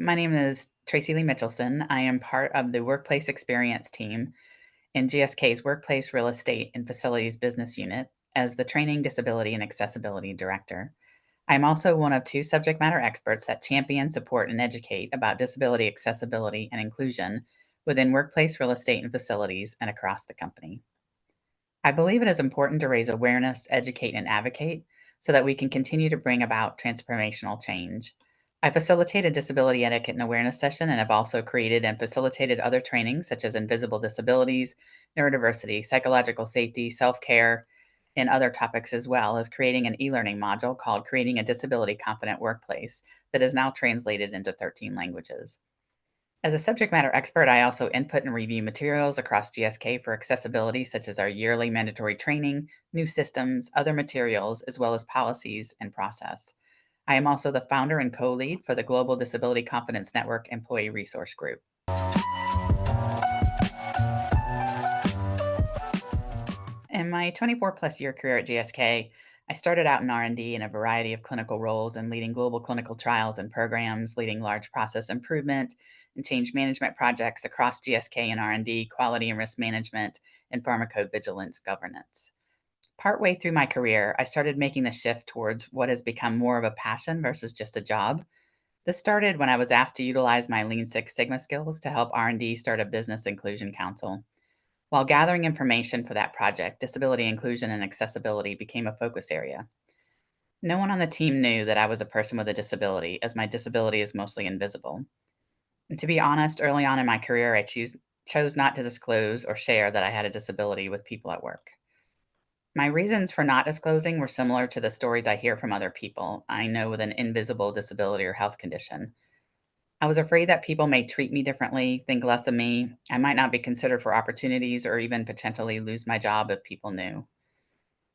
My name is Tracy Lee Mitchelson. I am part of the Workplace Experience team in GSK's Workplace Real Estate and Facilities Business Unit as the Training, Disability, and Accessibility Director. I'm also one of two subject matter experts that champion, support, and educate about disability accessibility and inclusion within workplace real estate and facilities and across the company. I believe it is important to raise awareness, educate, and advocate so that we can continue to bring about transformational change. I facilitate a disability etiquette and awareness session and have also created and facilitated other trainings such as invisible disabilities, neurodiversity, psychological safety, self care, and other topics, as well as creating an e learning module called Creating a Disability Confident Workplace that is now translated into 13 languages. As a subject matter expert, I also input and review materials across GSK for accessibility, such as our yearly mandatory training, new systems, other materials, as well as policies and process. I am also the founder and co lead for the Global Disability Confidence Network Employee Resource Group. In my 24 plus year career at GSK, I started out in R&D in a variety of clinical roles and leading global clinical trials and programs, leading large process improvement and change management projects across GSK and R&D, quality and risk management, and pharmacovigilance governance. Partway through my career, I started making the shift towards what has become more of a passion versus just a job. This started when I was asked to utilize my Lean Six Sigma skills to help R&D start a business inclusion council. While gathering information for that project, disability inclusion and accessibility became a focus area. No one on the team knew that I was a person with a disability, as my disability is mostly invisible. And to be honest, early on in my career, chose not to disclose or share that I had a disability with people at work. My reasons for not disclosing were similar to the stories I hear from other people I know with an invisible disability or health condition. I was afraid that people may treat me differently, think less of me. I might not be considered for opportunities or even potentially lose my job if people knew.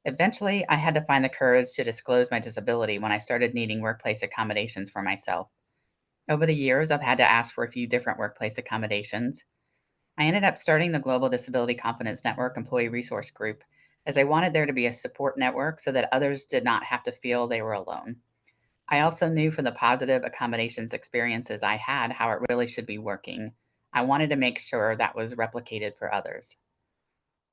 Eventually, I had to find the courage to disclose my disability when I started needing workplace accommodations for myself. Over the years, I've had to ask for a few different workplace accommodations. I ended up starting the Global Disability Confidence Network Employee Resource Group as I wanted there to be a support network so that others did not have to feel they were alone. I also knew from the positive accommodations experiences I had how it really should be working. I wanted to make sure that was replicated for others.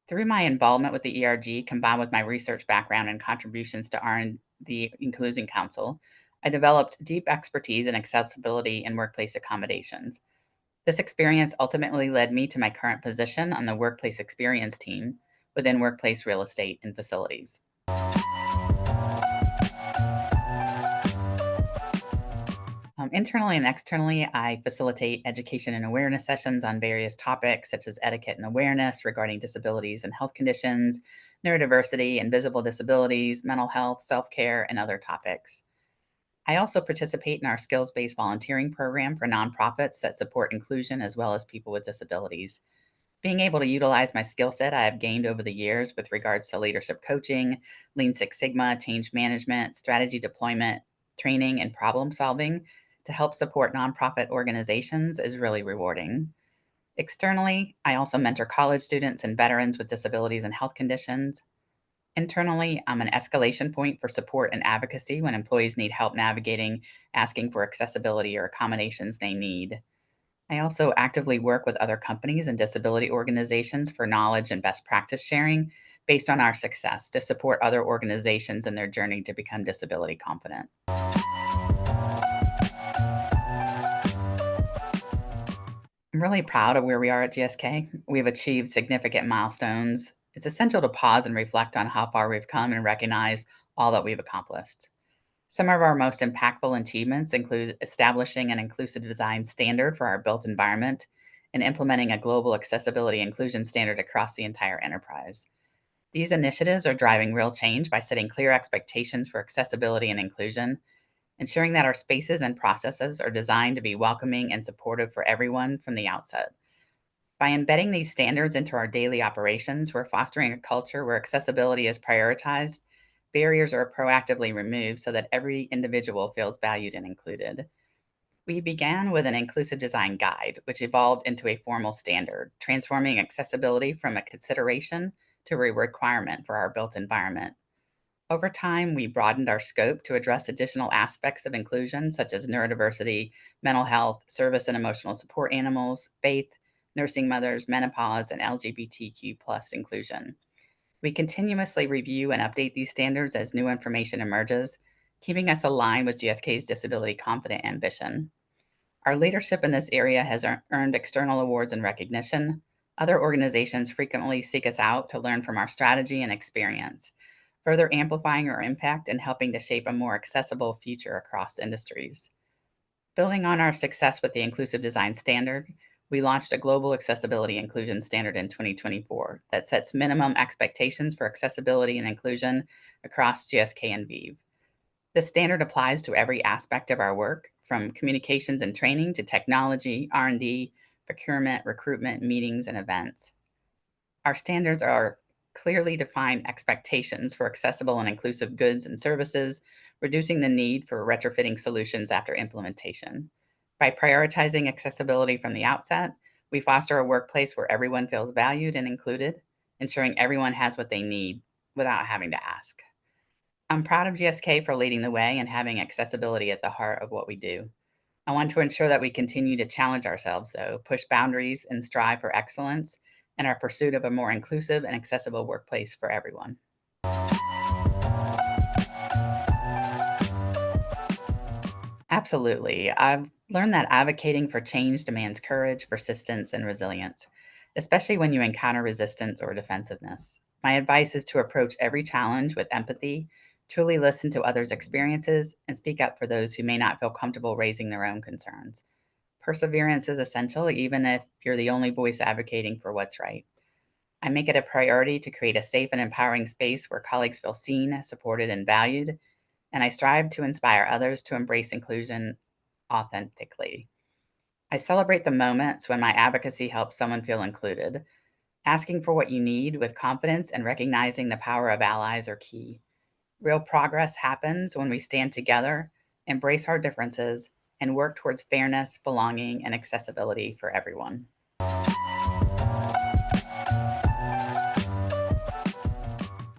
Through my involvement with the ERG, combined with my research background and contributions to R&D Inclusion Council, I developed deep expertise in accessibility and workplace accommodations. This experience ultimately led me to my current position on the Workplace Experience team within workplace real estate and facilities. Internally and externally, I facilitate education and awareness sessions on various topics such as etiquette and awareness regarding disabilities and health conditions, neurodiversity, invisible disabilities, mental health, self care, and other topics. I also participate in our skills based volunteering program for nonprofits that support inclusion as well as people with disabilities. Being able to utilize my skill set I have gained over the years with regards to leadership coaching, Lean Six Sigma, change management, strategy deployment, training, and problem solving to help support nonprofit organizations is really rewarding. Externally, I also mentor college students and veterans with disabilities and health conditions. Internally, I'm an escalation point for support and advocacy when employees need help navigating, asking for accessibility or accommodations they need. I also actively work with other companies and disability organizations for knowledge and best practice sharing based on our success to support other organizations in their journey to become disability confident. I'm really proud of where we are at GSK. We've achieved significant milestones. It's essential to pause and reflect on how far we've come and recognize all that we've accomplished. Some of our most impactful achievements include establishing an inclusive design standard for our built environment and implementing a global accessibility inclusion standard across the entire enterprise. These initiatives are driving real change by setting clear expectations for accessibility and inclusion, ensuring that our spaces and processes are designed to be welcoming and supportive for everyone from the outset. By embedding these standards into our daily operations, we're fostering a culture where accessibility is prioritized, barriers are proactively removed so that every individual feels valued and included. We began with an inclusive design guide, which evolved into a formal standard, transforming accessibility from a consideration to a requirement for our built environment. Over time, we broadened our scope to address additional aspects of inclusion, such as neurodiversity, mental health, service and emotional support animals, faith, nursing mothers, menopause, and LGBTQ plus inclusion. We continuously review and update these standards as new information emerges, keeping us aligned with GSK's disability confident ambition. Our leadership in this area has earned external awards and recognition. Other organizations frequently seek us out to learn from our strategy and experience, further amplifying our impact and helping to shape a more accessible future across industries. Building on our success with the Inclusive Design Standard, we launched a global accessibility inclusion standard in 2024 that sets minimum expectations for accessibility and inclusion across GSK and ViiV. This standard applies to every aspect of our work, from communications and training to technology, R&D, procurement, recruitment, meetings, and events. Our standards are clearly defined expectations for accessible and inclusive goods and services, reducing the need for retrofitting solutions after implementation. By prioritizing accessibility from the outset, we foster a workplace where everyone feels valued and included, ensuring everyone has what they need without having to ask. I'm proud of GSK for leading the way and having accessibility at the heart of what we do. I want to ensure that we continue to challenge ourselves, though, push boundaries, and strive for excellence in our pursuit of a more inclusive and accessible workplace for everyone. Absolutely. I've learned that advocating for change demands courage, persistence, and resilience, especially when you encounter resistance or defensiveness. My advice is to approach every challenge with empathy, truly listen to others' experiences, and speak up for those who may not feel comfortable raising their own concerns. Perseverance is essential, even if you're the only voice advocating for what's right. I make it a priority to create a safe and empowering space where colleagues feel seen, supported, and valued, and I strive to inspire others to embrace inclusion authentically. I celebrate the moments when my advocacy helps someone feel included. Asking for what you need with confidence and recognizing the power of allies are key. Real progress happens when we stand together, embrace our differences, and work towards fairness, belonging, and accessibility for everyone.